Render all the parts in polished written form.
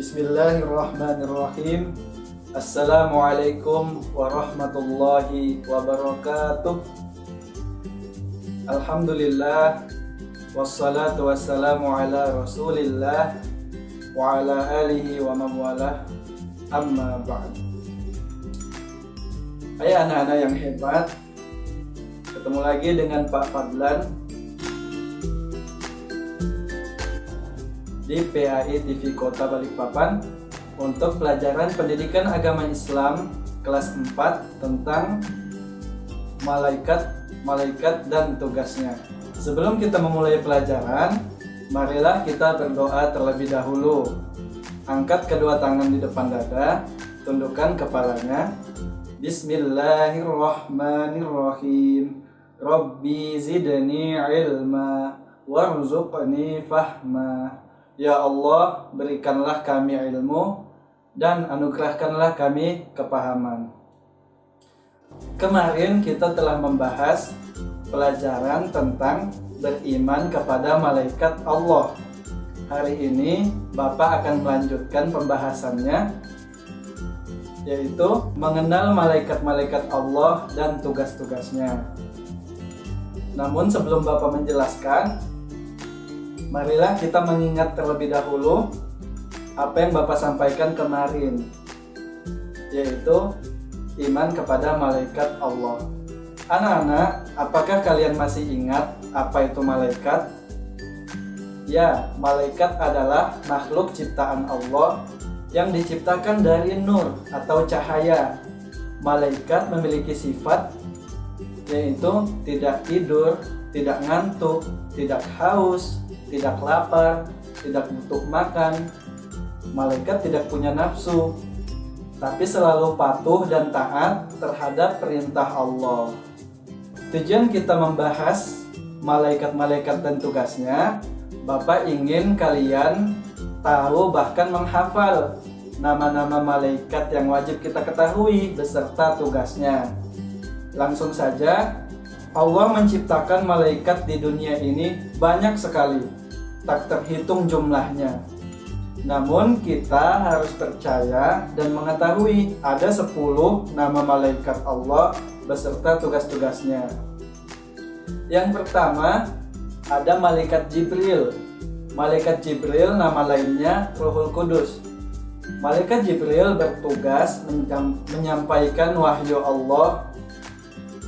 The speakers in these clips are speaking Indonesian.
Bismillahirrahmanirrahim. Assalamualaikum warahmatullahi wabarakatuh. Alhamdulillah, wassalatu wassalamu ala rasulillah wa ala alihi wa mawalah, amma ba'd. Hai anak-anak yang hebat, ketemu lagi dengan Pak Fadlan di PAI TV Kota Balikpapan untuk pelajaran pendidikan agama Islam kelas 4 tentang malaikat dan tugasnya. Sebelum kita memulai pelajaran, marilah kita berdoa terlebih dahulu. Angkat kedua tangan di depan dada, tundukkan kepalanya. Bismillahirrahmanirrahim. Rabbi zidni ilma warzuqni fahma. Ya Allah, berikanlah kami ilmu dan anugerahkanlah kami kepahaman. Kemarin kita telah membahas pelajaran tentang beriman kepada malaikat Allah. Hari ini Bapak akan melanjutkan pembahasannya, yaitu mengenal malaikat-malaikat Allah dan tugas-tugasnya. Namun sebelum Bapak menjelaskan, marilah kita mengingat terlebih dahulu apa yang Bapak sampaikan kemarin, yaitu iman kepada malaikat Allah. Anak-anak, apakah kalian masih ingat apa itu malaikat? Ya, malaikat adalah makhluk ciptaan Allah yang diciptakan dari nur atau cahaya. Malaikat memiliki sifat yaitu tidak tidur, tidak ngantuk, tidak haus, tidak lapar, tidak butuh makan. Malaikat tidak punya nafsu, tapi selalu patuh dan taat terhadap perintah Allah. Tujuan kita membahas malaikat-malaikat dan tugasnya, Bapak ingin kalian tahu bahkan menghafal nama-nama malaikat yang wajib kita ketahui beserta tugasnya. Langsung saja, Allah menciptakan malaikat di dunia ini banyak sekali, tak terhitung jumlahnya. Namun kita harus percaya dan mengetahui ada 10 nama malaikat Allah beserta tugas-tugasnya. Yang pertama, ada malaikat Jibril. Malaikat Jibril nama lainnya Ruhul Kudus. Malaikat Jibril bertugas menyampaikan wahyu Allah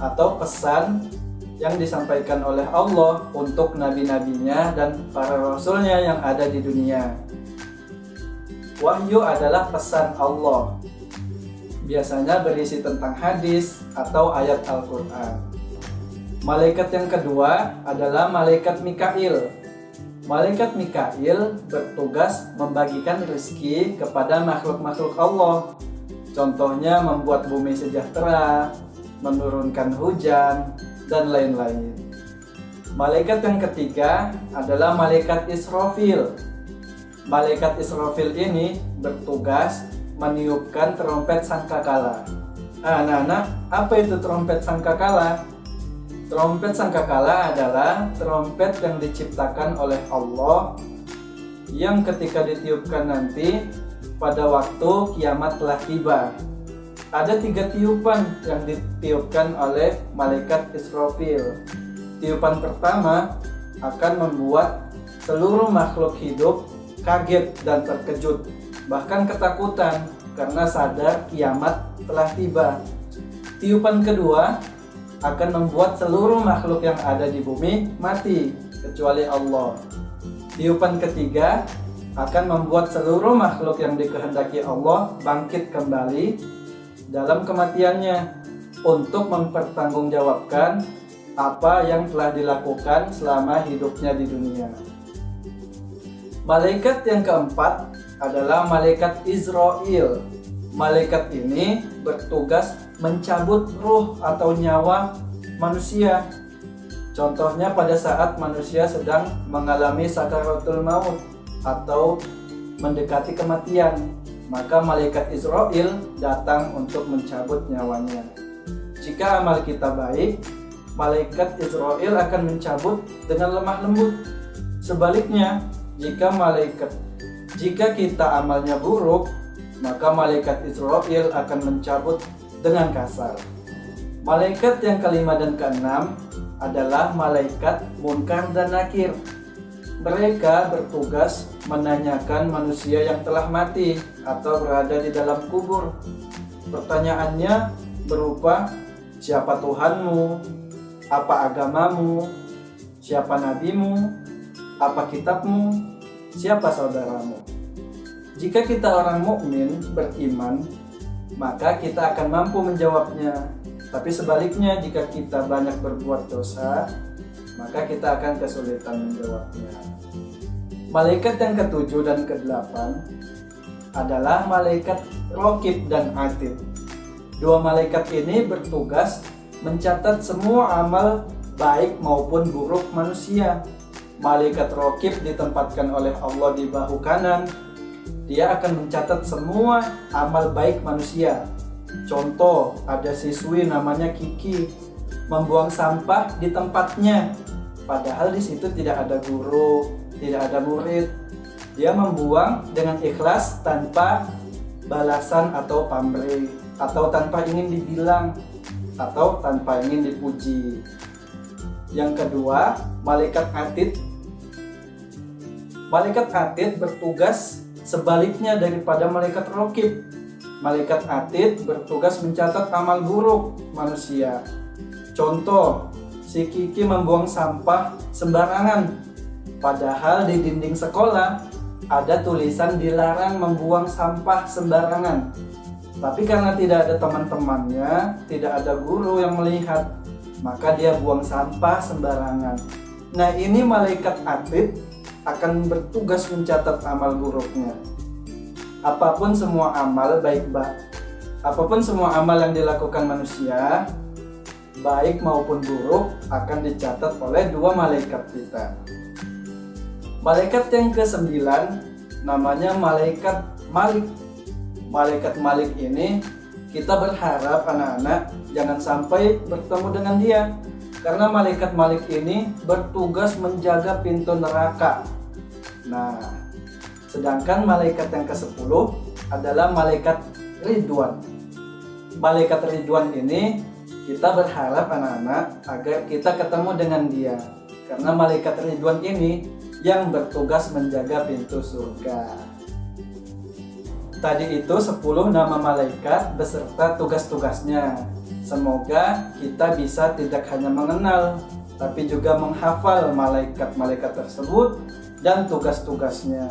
atau pesan yang disampaikan oleh Allah untuk nabi-nabinya dan para rasulnya yang ada di dunia. Wahyu adalah pesan Allah, biasanya berisi tentang hadis atau ayat Al-Quran. Malaikat yang kedua adalah malaikat Mikail. Malaikat Mikail bertugas membagikan rezeki kepada makhluk-makhluk Allah. Contohnya membuat bumi sejahtera, menurunkan hujan, dan lain-lain. Malaikat yang ketiga adalah malaikat Israfil. Malaikat Israfil ini bertugas meniupkan trompet sangkakala. Anak-anak, apa itu trompet sangkakala? Trompet sangkakala adalah trompet yang diciptakan oleh Allah yang ketika ditiupkan nanti pada waktu kiamat telah tiba. Ada 3 tiupan yang ditiupkan oleh malaikat Israfil. Tiupan pertama akan membuat seluruh makhluk hidup kaget dan terkejut, bahkan ketakutan karena sadar kiamat telah tiba. Tiupan kedua akan membuat seluruh makhluk yang ada di bumi mati kecuali Allah. Tiupan ketiga akan membuat seluruh makhluk yang dikehendaki Allah bangkit kembali dalam kematiannya untuk mempertanggungjawabkan apa yang telah dilakukan selama hidupnya di dunia. Malaikat yang keempat adalah malaikat Israel. Malaikat ini bertugas mencabut ruh atau nyawa manusia. Contohnya pada saat manusia sedang mengalami sakaratul maut atau mendekati kematian, maka malaikat Israel datang untuk mencabut nyawanya. Jika amal kita baik, malaikat Israel akan mencabut dengan lemah lembut. Sebaliknya, jika malaikat Jika kita amalnya buruk, maka malaikat Israfil akan mencabut dengan kasar. Malaikat yang kelima dan keenam adalah malaikat Munkar dan Nakir. Mereka bertugas menanyakan manusia yang telah mati atau berada di dalam kubur. Pertanyaannya berupa, siapa Tuhanmu? Apa agamamu? Siapa nabimu? Apa kitabmu? Siapa saudaramu? Jika kita orang mukmin beriman, maka kita akan mampu menjawabnya. Tapi sebaliknya, jika kita banyak berbuat dosa, maka kita akan kesulitan menjawabnya. Malaikat yang ketujuh dan kedelapan adalah malaikat Raqib dan Atid. Dua malaikat ini bertugas mencatat semua amal baik maupun buruk manusia. Malaikat Raqib ditempatkan oleh Allah di bahu kanan. Dia akan mencatat semua amal baik manusia. Contoh, ada siswi namanya Kiki membuang sampah di tempatnya, padahal di situ tidak ada guru, tidak ada murid. Dia membuang dengan ikhlas tanpa balasan atau pamrih, atau tanpa ingin dibilang, atau tanpa ingin dipuji. Yang kedua, malaikat Atid. Malaikat Atid bertugas sebaliknya daripada malaikat Raqib. Malaikat Atid bertugas mencatat amal buruk manusia. Contoh, si Kiki membuang sampah sembarangan, padahal di dinding sekolah ada tulisan dilarang membuang sampah sembarangan. Tapi karena tidak ada teman-temannya, tidak ada guru yang melihat, maka dia buang sampah sembarangan. Nah, ini malaikat Atid akan bertugas mencatat amal buruknya. Apapun semua amal apapun semua amal yang dilakukan manusia, baik maupun buruk, akan dicatat oleh dua malaikat kita. Malaikat yang ke-9 namanya malaikat Malik. Malaikat Malik ini kita berharap anak-anak jangan sampai bertemu dengan dia, karena malaikat Malik ini bertugas menjaga pintu neraka. Nah, sedangkan malaikat yang ke-10 adalah malaikat Ridwan. Malaikat Ridwan ini kita berharap anak-anak agar kita ketemu dengan dia, karena malaikat Ridwan ini yang bertugas menjaga pintu surga. Tadi itu 10 nama malaikat beserta tugas-tugasnya. Semoga kita bisa tidak hanya mengenal, tapi juga menghafal malaikat-malaikat tersebut dan tugas-tugasnya.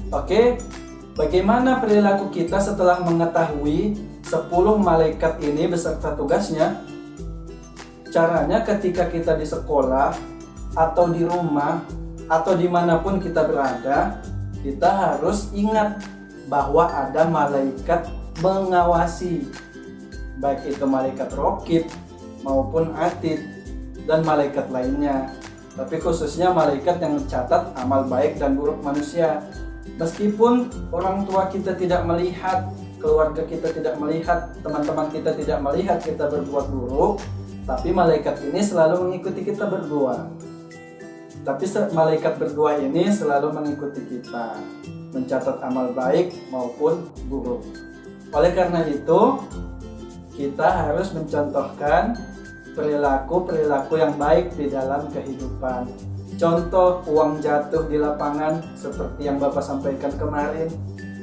Oke, bagaimana perilaku kita setelah mengetahui 10 malaikat ini beserta tugasnya? Caranya ketika kita di sekolah, atau di rumah, atau dimanapun kita berada, kita harus ingat bahwa ada malaikat mengawasi, baik itu malaikat Raqib maupun Atid dan malaikat lainnya. Tapi khususnya malaikat yang mencatat amal baik dan buruk manusia. Meskipun orang tua kita tidak melihat, keluarga kita tidak melihat, teman-teman kita tidak melihat kita berbuat buruk, tapi malaikat ini selalu mengikuti kita berdua. Tapi malaikat berdua ini selalu mengikuti kita, mencatat amal baik maupun buruk. Oleh karena itu, kita harus mencontohkan perilaku-perilaku yang baik di dalam kehidupan. Contoh, uang jatuh di lapangan seperti yang Bapak sampaikan kemarin,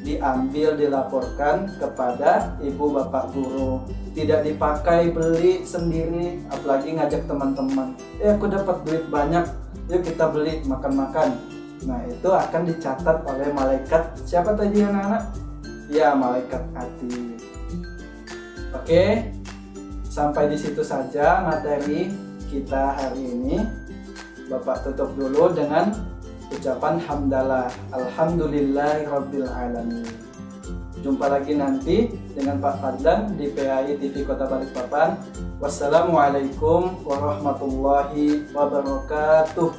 diambil, dilaporkan kepada ibu bapak guru. Tidak dipakai beli sendiri, apalagi ngajak teman-teman. Aku dapat duit banyak, yuk kita beli makan-makan. Nah, itu akan dicatat oleh malaikat. Siapa tadi anak-anak? Ya, malaikat Atid. Oke, sampai di situ saja materi kita hari ini. Bapak tutup dulu dengan ucapan hamdalah, alhamdulillahirabbil alamin. Jumpa lagi nanti dengan Pak Fadlan di PAI TV Kota Balikpapan. Wassalamualaikum warahmatullahi wabarakatuh.